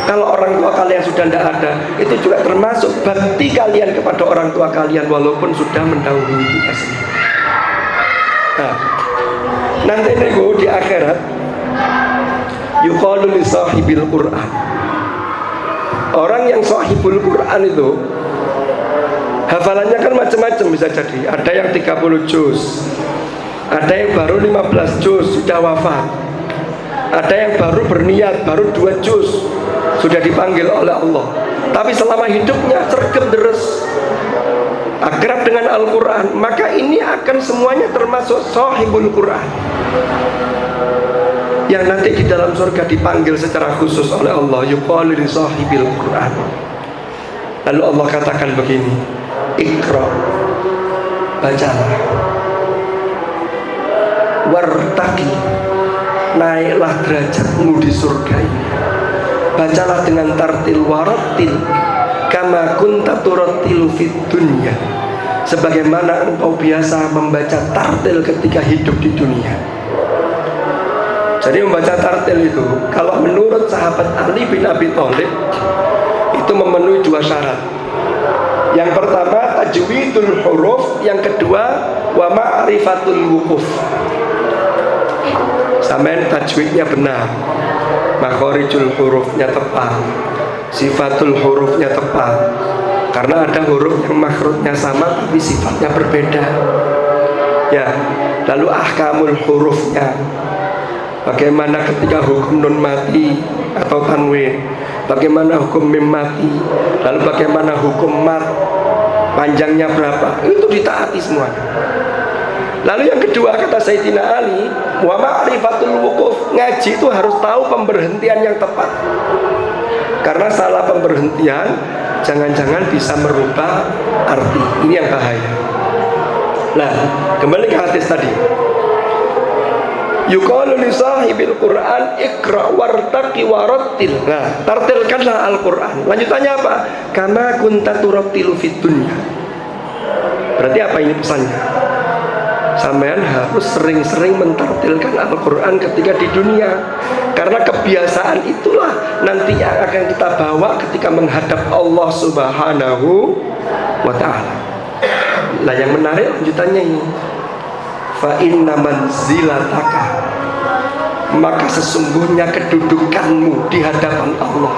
Kalau orang tua kalian sudah tidak ada, itu juga termasuk bakti kalian kepada orang tua kalian walaupun sudah mendahului kita sendiri. Nah, nanti niku di akhirat yuqalu li sahibil Qur'an. Orang yang sahibul Qur'an itu hafalannya kan macam-macam, bisa jadi ada yang 30 juz, ada yang baru 15 juz sudah wafat, ada yang baru berniat baru 2 juz sudah dipanggil oleh Allah, tapi selama hidupnya sergap deres, akrab dengan Al-Quran, maka ini akan semuanya termasuk sahibul Quran yang nanti di dalam surga dipanggil secara khusus oleh Allah. Yuqalu li sahibil Quran. Lalu Allah katakan begini, Iqra, bacalah, wartaqi, naiklah derajatmu di surga ini. Bacalah dengan tartil warattil kama kunta turattilu fid dunya, sebagaimana engkau biasa membaca tartil ketika hidup di dunia. Jadi membaca tartil itu, kalau menurut sahabat Ali bin Abi Thalib, itu memenuhi 2 syarat. Yang pertama tajwidul huruf, yang kedua wa ma'rifatul wuquf. Sampai tajwidnya benar, makhorijul hurufnya tepat, sifatul hurufnya tepat. Karena ada huruf yang makhrajnya sama tapi sifatnya berbeda. Ya, lalu ahkamul hurufnya, bagaimana ketika hukum nun mati atau tanwin, bagaimana hukum mim mati, lalu bagaimana hukum mat, panjangnya berapa, itu ditaati semuanya. Lalu yang kedua kata Sayyidina Ali, wa ma'rifatul wuquf, ngaji itu harus tahu pemberhentian yang tepat. Karena salah pemberhentian jangan-jangan bisa merubah arti. Ini yang bahaya. Nah, kembali ke hadis tadi. Yuqalu li sahibil Qur'an iqra wartaqi warattil. Nah, tartilkanlah Al-Qur'an. Lanjutannya apa? Kama kunta turattilu fid dunya. Berarti apa ini pesannya? Sampean harus sering-sering mentartilkan Al-Quran ketika di dunia, karena kebiasaan itulah nanti yang akan kita bawa ketika menghadap Allah Subhanahu wa ta'ala. Lah yang menarik lanjutannya ini, fa inna manzilataka, maka sesungguhnya kedudukanmu di hadapan Allah.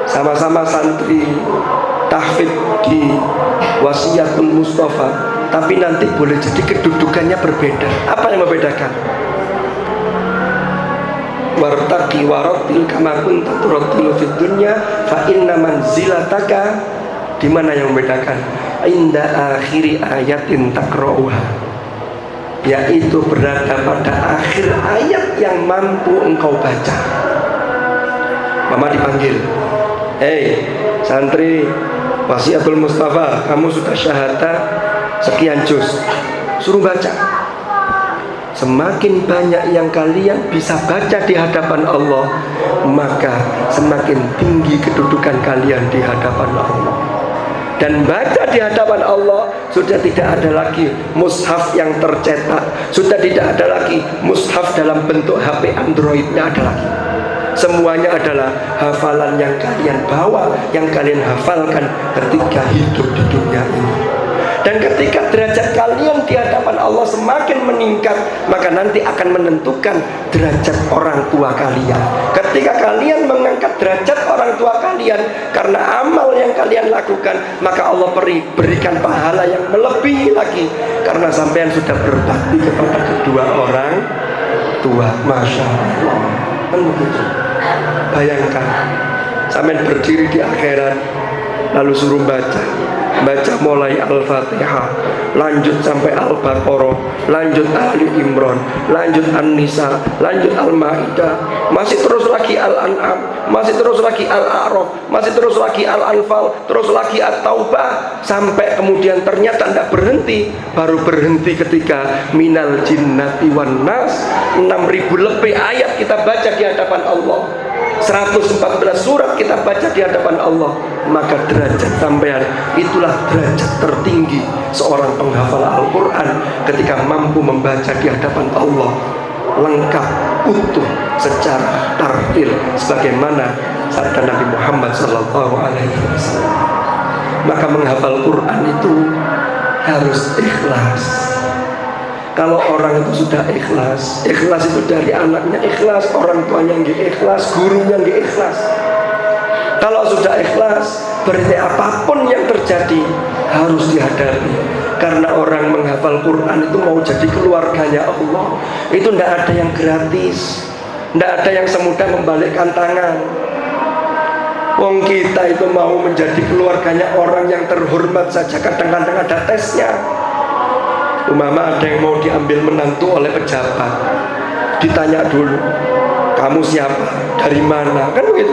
Sama-sama santri tahfidz di Wasiyatul Mustafa, tapi nanti boleh jadi kedudukannya berbeda. Apa yang membedakan? Wartaqi warattil kama kunta turattilu fid dunya fa inna manzilataka, di mana yang membedakan? Inda akhiri ayatin taqra'uha, yaitu berada pada akhir ayat yang mampu engkau baca. Mama dipanggil, hei santri Wasiatul Mustafa, kamu sudah syahadah sekian juz, suruh baca. Semakin banyak yang kalian bisa baca di hadapan Allah, maka semakin tinggi kedudukan kalian di hadapan Allah. Dan baca di hadapan Allah sudah tidak ada lagi mushaf yang tercetak, sudah tidak ada lagi mushaf dalam bentuk HP Android, tidak ada lagi. Semuanya adalah hafalan yang kalian bawa, yang kalian hafalkan ketika hidup di dunia ini. Dan ketika derajat kalian di hadapan Allah semakin meningkat, maka nanti akan menentukan derajat orang tua kalian. Ketika kalian mengangkat derajat orang tua kalian karena amal yang kalian lakukan, maka Allah berikan pahala yang melebihi lagi, karena sampean sudah berbakti kepada kedua orang tua. Masya Allah. Kan begitu. Bayangkan sampean berdiri di akhirat, lalu suruh baca mulai Al-Fatihah, lanjut sampai Al-Baqarah, lanjut Ali Imran, lanjut An-Nisa, lanjut Al-Maidah, masih terus lagi Al-An'am, masih terus lagi Al-A'raf, masih terus lagi Al-Anfal, terus lagi At-Taubah, sampai kemudian ternyata tidak berhenti. Baru berhenti ketika minal jinnati wan nas. 6.000 lebih ayat kita baca di hadapan Allah, 114 surat kita baca di hadapan Allah. Maka derajat sampean itulah derajat tertinggi seorang penghafal Al-Quran, ketika mampu membaca di hadapan Allah lengkap, utuh, secara tartil, sebagaimana sabda Nabi Muhammad SAW. Maka menghafal Quran itu harus ikhlas. Kalau orang itu sudah ikhlas, ikhlas itu dari anaknya ikhlas, orang tuanya nggak ikhlas, gurunya nggak ikhlas. Kalau sudah ikhlas, berarti apapun yang terjadi harus dihadapi. Karena orang menghafal Quran itu mau jadi keluarganya Allah, itu tidak ada yang gratis, tidak ada yang semudah membalikkan tangan. Wong kita itu mau menjadi keluarganya orang yang terhormat saja kadang-kadang ada tesnya. Umama ada yang mau diambil menantu oleh pejabat, ditanya dulu, kamu siapa, dari mana, kan begitu.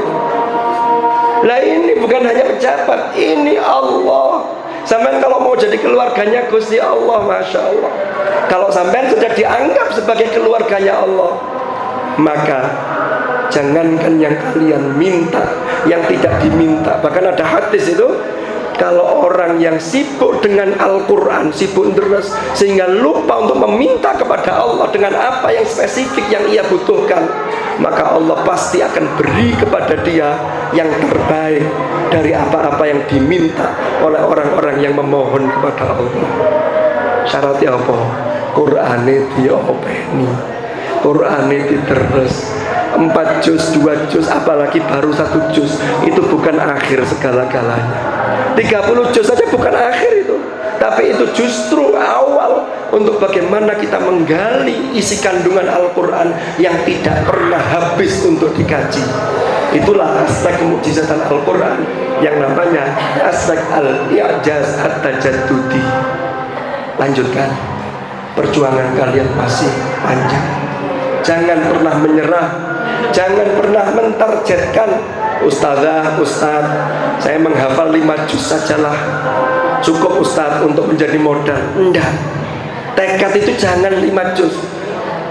Lah ini bukan hanya pejabat, ini Allah. Sampai kalau mau jadi keluarganya Gusti Allah, Masya Allah. Kalau sampai sudah dianggap sebagai keluarganya Allah, maka jangankan yang kalian minta, yang tidak diminta. Bahkan ada hadis itu, kalau orang yang sibuk dengan Al-Quran, sibuk terus sehingga lupa untuk meminta kepada Allah dengan apa yang spesifik yang ia butuhkan, maka Allah pasti akan beri kepada dia yang terbaik dari apa-apa yang diminta oleh orang-orang yang memohon kepada Allah. Syaratnya apa? Qur'ane diopeni, Qur'ane diterus 4 juz, 2 juz, apalagi baru 1 juz, itu bukan akhir segala-galanya. 30 juz saja bukan akhir itu, tapi itu justru awal untuk bagaimana kita menggali isi kandungan Al-Quran yang tidak pernah habis untuk dikaji. Itulah aspek mukjizatan Al-Quran yang namanya aspek al-i'jaz at-tajaddudi. Lanjutkan, perjuangan kalian masih panjang. Jangan pernah menyerah, jangan pernah mentargetkan, ustazah, ustaz, saya menghafal 5 juz sajalah, cukup ustaz untuk menjadi modal. Enggak. Tekad itu jangan 5 juz.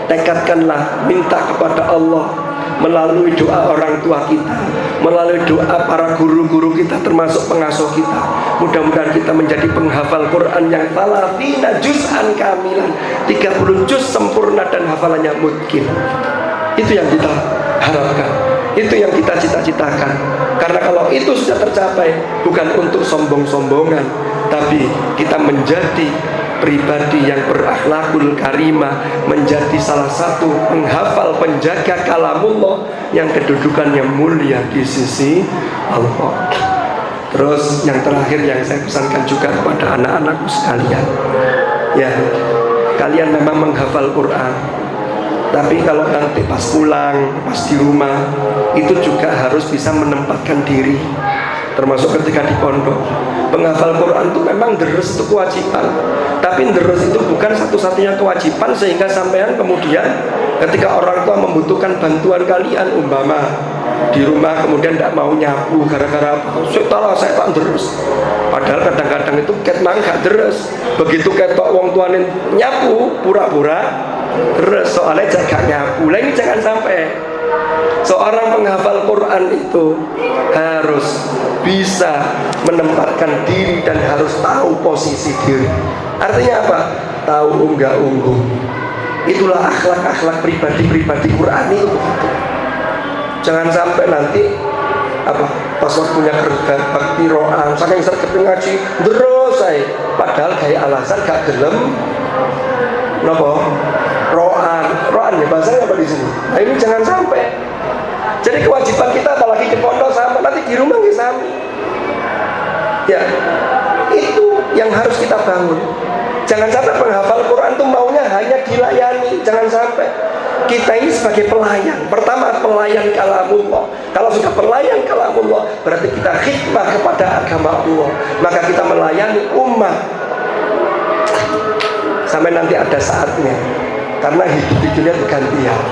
Tekadkanlah, minta kepada Allah melalui doa orang tua kita, melalui doa para guru-guru kita, termasuk pengasuh kita. Mudah-mudahan kita menjadi penghafal Quran yang talafina juz'an kamilan, 30 juz sempurna dan hafalannya mungkin. Itu yang kita harapkan, itu yang kita cita-citakan. Karena kalau itu sudah tercapai, bukan untuk sombong-sombongan, tapi kita menjadi pribadi yang berakhlakul karimah, menjadi salah satu penghafal penjaga kalamullah yang kedudukannya mulia di sisi Allah. Terus yang terakhir yang saya pesankan juga kepada anak-anakku sekalian, ya, kalian memang menghafal Quran, tapi kalau nanti pas pulang, pas di rumah, itu juga harus bisa menempatkan diri. Termasuk ketika di pondok, penghafal Quran itu memang deres itu kewajiban, tapi deres itu bukan satu-satunya kewajiban. Sehingga sampean kemudian ketika orang tua membutuhkan bantuan kalian, umpama di rumah kemudian tidak mau nyapu gara-gara apa? Saya tak deres. Padahal kadang-kadang itu ket nang gak deres. Begitu ketok wong tuane nyapu pura-pura deres, soalnya jaga nyapu. Lah ini jangan sampai. Seorang penghafal Quran itu harus bisa menempatkan diri dan harus tahu posisi diri. Artinya apa? Tahu unggah ungguh. Itulah akhlak-akhlak pribadi-pribadi Qurani itu begitu. Jangan sampai nanti pas waktunya kerja bakti ro'an saking sergap ngaji terus saya padahal kayak alasan gak gelem napa ro'an ya bahasanya apa di sini. Nah ini jangan sampai. Jadi kewajiban kita apalagi di pondok sama nanti di rumah nggih sami. Ya, itu yang harus kita bangun. Jangan sampai penghafal Quran itu maunya hanya dilayani. Jangan sampai. Kita ini sebagai pelayan. Pertama pelayan kalamullah. Kalau sudah pelayan kalamullah berarti kita khidmah kepada agama Allah. Maka kita melayani umat sampai nanti ada saatnya. Karena hidup di dunia itu gantian.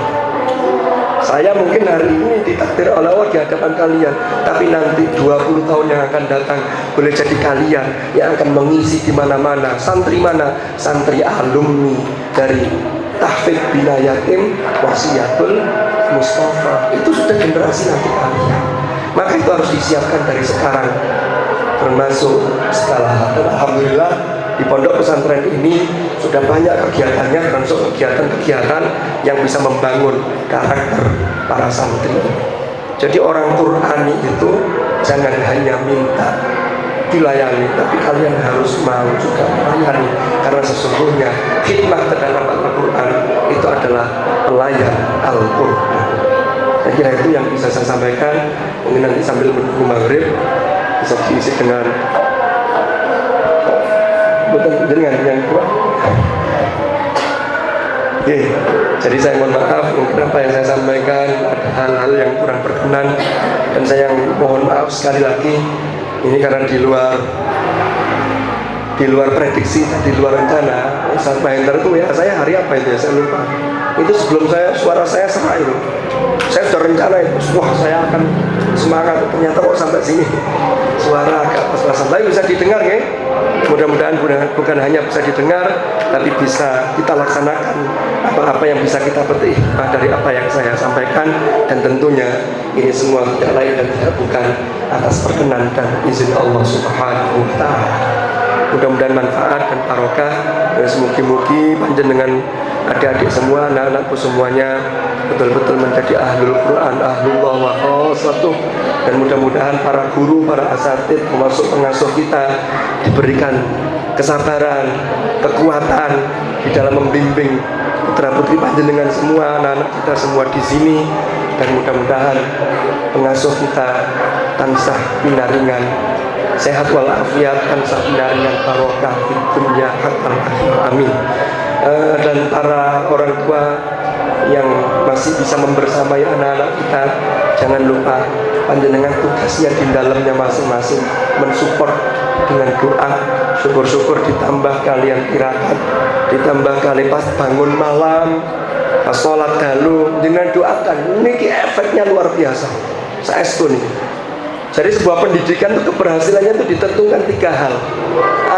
Saya mungkin hari ini ditakdir oleh Allah di hadapan kalian, tapi nanti 20 tahun yang akan datang boleh jadi kalian yang akan mengisi di mana-mana. Santri mana? Santri alumni dari Tahfidz Bina Yatim Wasiyatul Mustafa. Itu sudah generasi nanti kalian. Maka itu harus disiapkan dari sekarang. Termasuk skala hal. Alhamdulillah di pondok pesantren ini sudah banyak kegiatannya, termasuk kegiatan-kegiatan yang bisa membangun karakter para santri. Jadi orang Qurani itu jangan hanya minta dilayani, tapi kalian harus mau juga melayani, karena sesungguhnya khidmah terhadap Al-Quran itu adalah pelayan Al-Quran. Saya kira itu yang bisa saya sampaikan. Mungkin nanti sambil menunggu maghrib bisa diisi dengan dengan yang kuat. Jadi saya mohon maaf mungkin apa yang saya sampaikan ada hal-hal yang kurang berkenan, dan saya mohon maaf sekali lagi. Ini karena di luar prediksi, di luar rencana. Saat Pak Hendra itu ya saya hari apa itu ya saya lupa. Itu sebelum suara saya serak itu. Saya sudah rencana itu, wah saya akan semangat. Ternyata kok sampai sini suara agak pas-pasan. Tapi bisa didengar ya. Mudah-mudahan bukan hanya bisa didengar, tapi bisa kita laksanakan apa-apa yang bisa kita petik dari apa yang saya sampaikan. Dan tentunya ini semua tidak lain dan tidak bukan atas perkenan dan izin Allah Subhanahu wa ta'ala. Mudah-mudahan manfaat dan barokah, dan semugi-mugi panjenengan adik-adik semua, anak-anakku semuanya betul-betul menjadi ahlul Quran, ahlullah wa khosatuh. Dan mudah-mudahan para guru, para asatid, termasuk pengasuh kita diberikan kesabaran, kekuatan di dalam membimbing putra-putri panjenengan semua, anak-anak kita semua di sini. Dan mudah-mudahan pengasuh kita tansah pinaringan sehat walafiat, tansah pinaringan barokah di dunia hatta akhir. Amin. Dan para orang tua yang masih bisa membersamai anak-anak kita, jangan lupa panjenengan tugasnya di dalamnya masing-masing mensupport dengan doa. Syukur-syukur ditambah kalian tirakat, ditambah kali pas bangun malam, pas sholat dahulu, dengan doakan. Ini efeknya luar biasa. Saya nih. Jadi sebuah pendidikan itu keberhasilannya itu ditentukan 3 hal.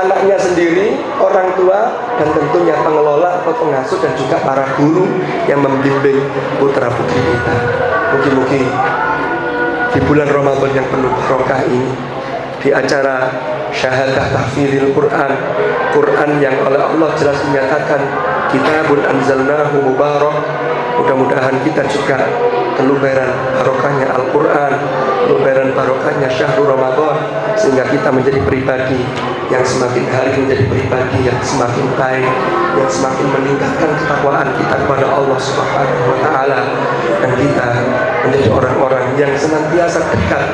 Anaknya sendiri, orang tua, dan tentunya pengelola atau pengasuh dan juga para guru yang membimbing putra putri kita. Mungkin di bulan Ramadan yang penuh barokah ini, di acara syahadah tahfidil Quran yang oleh Allah jelas menyatakan kitabun anzalnahu mubarak. Mudah-mudahan kita juga keluberan barokahnya Al-Quran, keluberan barokahnya syahrul Ramadan, sehingga kita menjadi pribadi yang semakin hari menjadi pribadi yang semakin baik, yang semakin meningkatkan ketakwaan kita kepada Allah Subhanahu wa ta'ala, dan kita menjadi orang-orang yang senantiasa dekat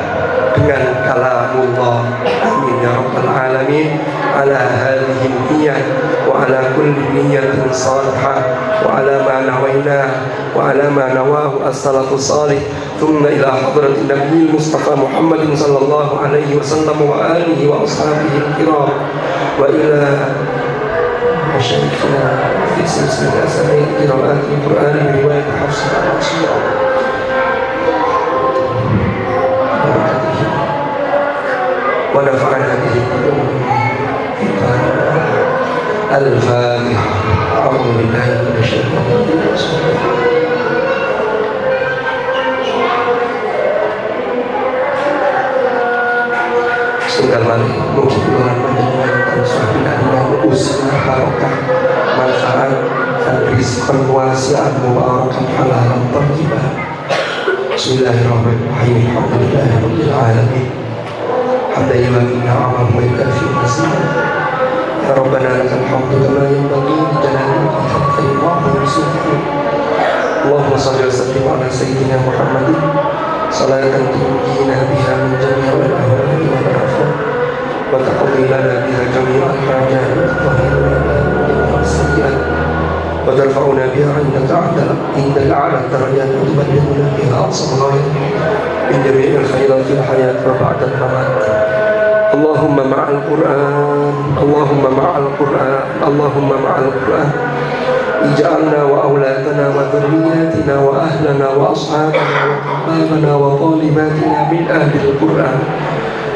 dengan kalamullah. Amin ya rabbal alamin. Ala hadhihi niyyah wa ala kulli niyyatin salihah wa ala ma nawaina wa ala ma nawahu as-salafus salih thumma ila hadratin nabiyil mustafa Muhammadin sallallahu alaihi wasallam wa alihi wa ashabihi al-kiram wa ila masyayikhina fi silsilah asani qira'atil Qur'an riwayat Hafs al-Asy'ari. ونفعنا به. الفاتحة. أعوذ بالله من الشيطان الرجيم. Sekali mugi kula panjenengan sampun usaha barokah manfaat dan rizqan wasi'an mubarakan halalan thayyiban. Bismillahirrahmanirrahim. Alhamdulillahirabbil alamin. Hamdan yuwafi ni'amahu wa yukafi mazidah. Ya Rabbana lakal hamdu kama yanbaghi li jalali wajhika wa 'azimi sultanik. Allahumma shalli wa sallim ala sayyidina Muhammadin salatan tunjina biha min jami'il ahwali wal afat wa taqdi lana biha jami'al hajat wa tutahhiruna biha min jami'is sayyi'at wa tarfa'una biha 'indal a'la darajat wa tuballighuna biha aqsal ghayat min jami'il khairat fil hayat wa ba'dal mamat. Allahumma ma'al Qur'an, Allahumma ma'al Qur'an, Allahumma ma'al Qur'an. اجعلنا وأولادنا وذرياتنا وأهلنا وأصحابنا وطلابنا وطالباتنا من أهل القرآن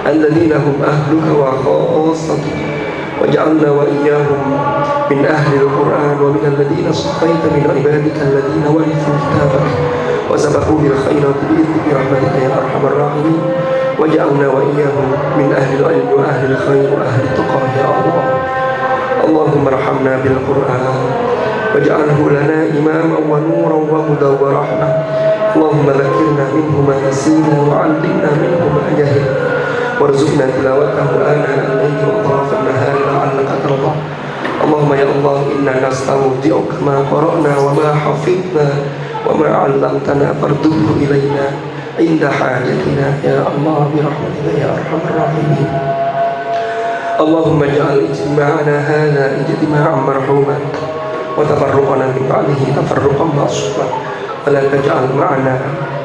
الذين هم أهلك وخاصتك، واجعلنا وإياهم من أهل القرآن ومن الذين صفيت من عبادك الذين ورثوا كتابك وسبقوا بالخيرات بإذنك برحمتك يا أرحم الراحمين. واجعلنا وإياهم من أهل العلم وأهل الخير وأهل التقى يا الله. اللهم ارحمنا بالقرآن واجعله لنا إماما ونورا وهدى ورحمة. اللهم ذكرنا منه ما نسينا وعلمنا منه ما جهلنا وارزقنا تلاوته آناء الليل وأطراف النهار لعلك ترضى. اللهم يا الله إنا نستودعك ما قرأنا وما حفظنا وما علمتنا فارده إلينا عند حاجتنا يا الله برحمتك يا أرحم الراحمين. اللهم اجعل اجتماعنا هذا اجتماعا مرحوما وتفرقنا من بعده تفرقا معصوما ولا تجعل معنا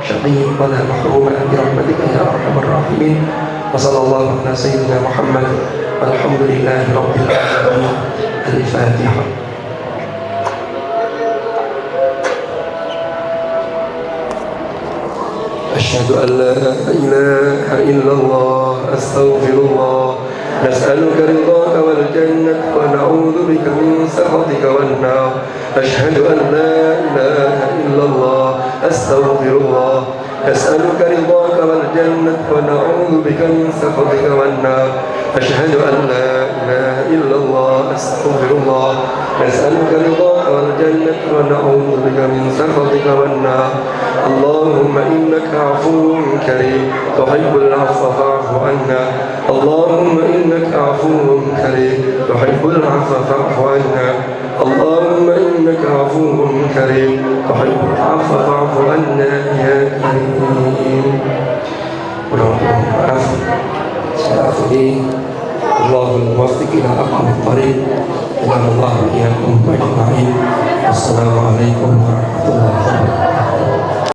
شقيا ولا محروما برحمتك يا أرحم الراحمين. وصلى الله على سيدنا محمد والحمد لله رب العالمين. الفاتحة. أشهد أن لا إله إلا الله أستغفر الله. نسألك رضاك والجنة ونعوذ بك من سخطك والنار. أشهد أن لا إله إلا الله أستغفر الله. نسألك رضاك والجنة ونعوذ بك من سخطك والنار. أشهد أن لا إله إلا الله أستغفر الله. نسألك رضاك والجنة ونعوذ بك من سخطك والنار. اللهم إنك عفو كريم تحب العفو فاعف عنا. اللهم إنك عفو كريم تحب العفو فاعف عنا. اللهم إنك عفو كريم تحب العفو فاعف عنا يا كريم. Mudah-mudahan maaf saya akhiri. Allahul muwaffiq ila aqwamit thariq. Wa Allah iyyakum ajma'in.